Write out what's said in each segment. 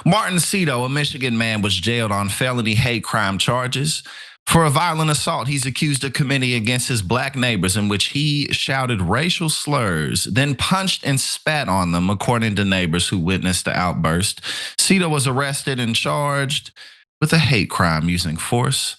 Martin Sitto, a Michigan man, was jailed on felony hate crime charges. For a violent assault he's accused of committing against his black neighbors, in which he shouted racial slurs, then punched and spat on them, according to neighbors who witnessed the outburst. Sitto was arrested and charged with a hate crime using force,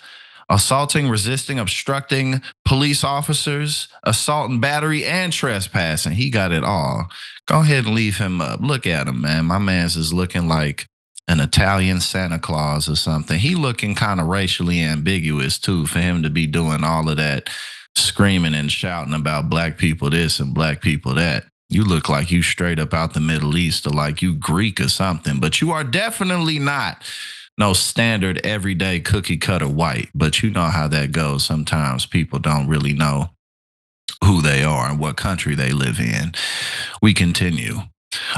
assaulting, resisting, obstructing police officers, assault and battery, and trespassing. He got it all. Go ahead and leave him up. Look at him, man. My man's is looking like an Italian Santa Claus or something. He looking kind of racially ambiguous too, for him to be doing all of that screaming and shouting about black people this and black people that. You look like you straight up out the Middle East, or like you Greek or something, but you are definitely not no standard everyday cookie cutter white. But you know how that goes. Sometimes people don't really know who they are and what country they live in. We continue.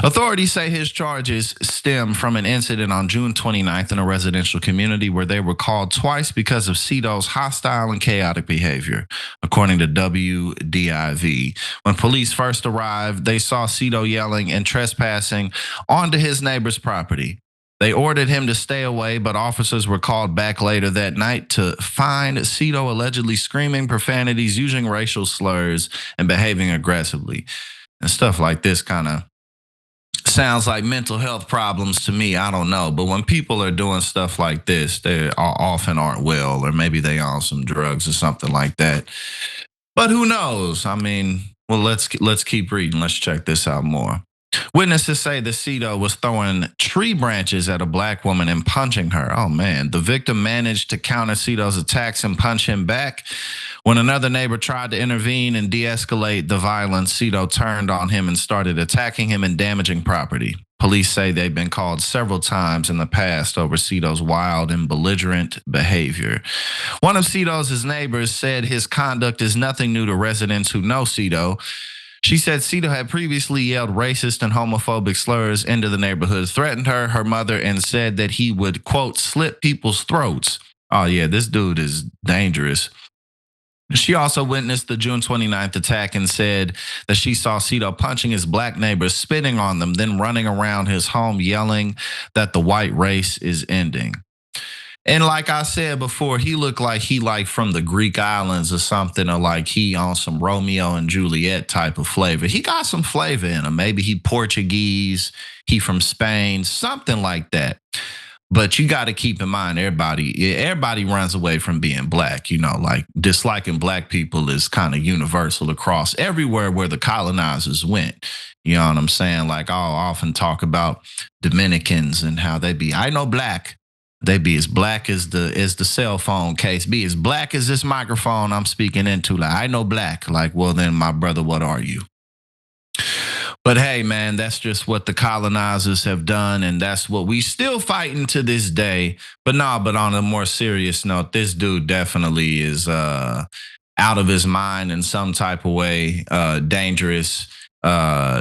Authorities say his charges stem from an incident on June 29th in a residential community where they were called twice because of Sitto's hostile and chaotic behavior, according to WDIV. When police first arrived, they saw Sitto yelling and trespassing onto his neighbor's property. They ordered him to stay away, but officers were called back later that night to find Sitto allegedly screaming profanities, using racial slurs, and behaving aggressively. And stuff like this kind of sounds like mental health problems to me. I don't know. But when people are doing stuff like this, they often aren't well, or maybe they on some drugs or something like that. But who knows? I mean, well, let's keep reading. Let's check this out more. Witnesses say that Sitto was throwing tree branches at a black woman and punching her. Oh man, the victim managed to counter Sitto's attacks and punch him back. When another neighbor tried to intervene and de-escalate the violence, Sitto turned on him and started attacking him and damaging property. Police say they've been called several times in the past over Sitto's wild and belligerent behavior. One of Sitto's neighbors said his conduct is nothing new to residents who know Sitto. She said Sitto had previously yelled racist and homophobic slurs into the neighborhood, threatened her mother, and said that he would, quote, slit people's throats. Oh yeah, this dude is dangerous. She also witnessed the June 29th attack and said that she saw Sitto punching his black neighbors, spitting on them, then running around his home yelling that the white race is ending. And like I said before, he looked like he from the Greek islands or something, or like he on some Romeo and Juliet type of flavor. He got some flavor in him. Maybe he Portuguese, he from Spain, something like that. But you got to keep in mind, everybody runs away from being black. You know, like disliking black people is kind of universal across everywhere where the colonizers went. You know what I'm saying? Like I'll often talk about Dominicans and how they be, I know black. They be as black as the cell phone case, be as black as this microphone I'm speaking into. Like, I know black. Like, well, then, my brother, what are you? But hey, man, that's just what the colonizers have done, and that's what we still fighting to this day. But on a more serious note, this dude definitely is out of his mind in some type of way, dangerous.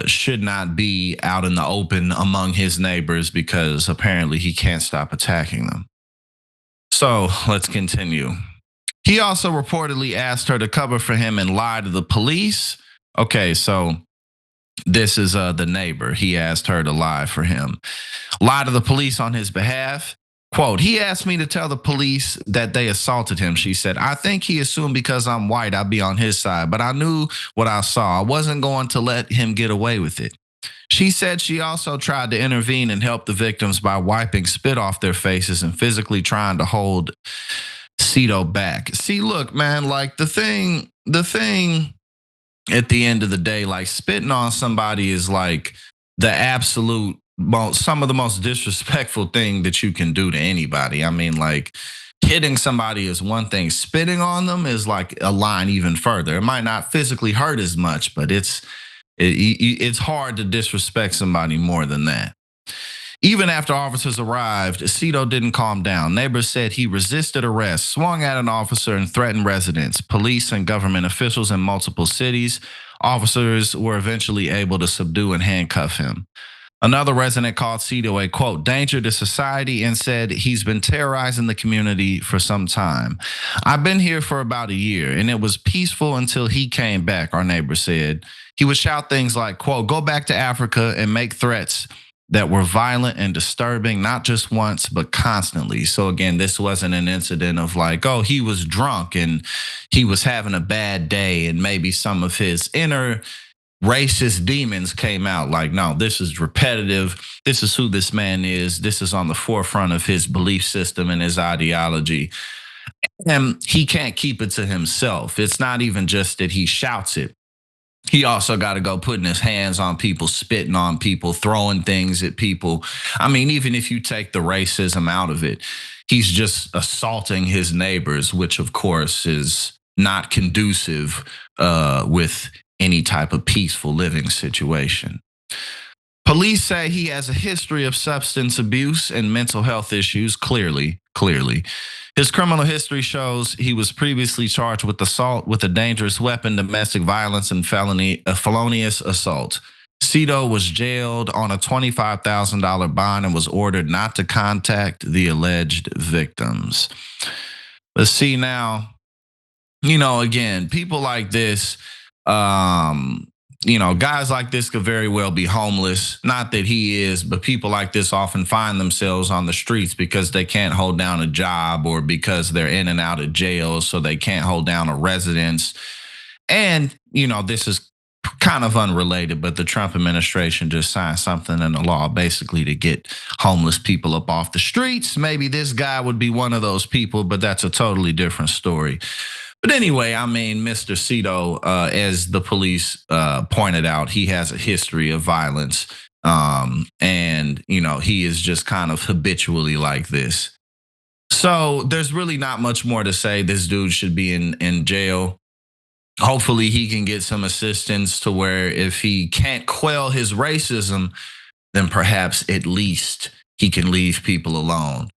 Should not be out in the open among his neighbors because apparently he can't stop attacking them. So let's continue. He also reportedly asked her to cover for him and lie to the police. Okay, so this is the neighbor. He asked her to lie for him, lie to the police on his behalf. Quote, he asked me to tell the police that they assaulted him. She said, I think he assumed because I'm white, I'd be on his side, but I knew what I saw. I wasn't going to let him get away with it. She said she also tried to intervene and help the victims by wiping spit off their faces and physically trying to hold Sitto back. See, look, man, like the thing at the end of the day, like spitting on somebody is like the absolute some of the most disrespectful thing that you can do to anybody. I mean, like hitting somebody is one thing. Spitting on them is like a line even further. It might not physically hurt as much, but it's hard to disrespect somebody more than that. Even after officers arrived, Sitto didn't calm down. Neighbors said he resisted arrest, swung at an officer, and threatened residents, police, and government officials in multiple cities. Officers were eventually able to subdue and handcuff him. Another resident called Sitto a, quote, danger to society and said he's been terrorizing the community for some time. I've been here for about a year and it was peaceful until he came back, our neighbor said. He would shout things like, quote, go back to Africa and make threats that were violent and disturbing, not just once, but constantly. So again, this wasn't an incident of like, oh, he was drunk and he was having a bad day and maybe some of his inner racist demons came out. Like, no, this is repetitive. This is who this man is. This is on the forefront of his belief system and his ideology. And he can't keep it to himself. It's not even just that he shouts it. He also got to go putting his hands on people, spitting on people, throwing things at people. I mean, even if you take the racism out of it, he's just assaulting his neighbors, which of course is not conducive with any type of peaceful living situation. Police say he has a history of substance abuse and mental health issues, clearly. His criminal history shows he was previously charged with assault with a dangerous weapon, domestic violence, and felonious assault. Sitto was jailed on a $25,000 bond and was ordered not to contact the alleged victims. But see now, again, people like this, guys like this could very well be homeless. Not that he is, but people like this often find themselves on the streets because they can't hold down a job or because they're in and out of jail, so they can't hold down a residence. And, this is kind of unrelated, but the Trump administration just signed something in the law basically to get homeless people up off the streets. Maybe this guy would be one of those people, but that's a totally different story. But anyway, I mean, Mr. Sitto, as the police pointed out, he has a history of violence. And, he is just kind of habitually like this. So there's really not much more to say. This dude should be in jail. Hopefully he can get some assistance to where if he can't quell his racism, then perhaps at least he can leave people alone.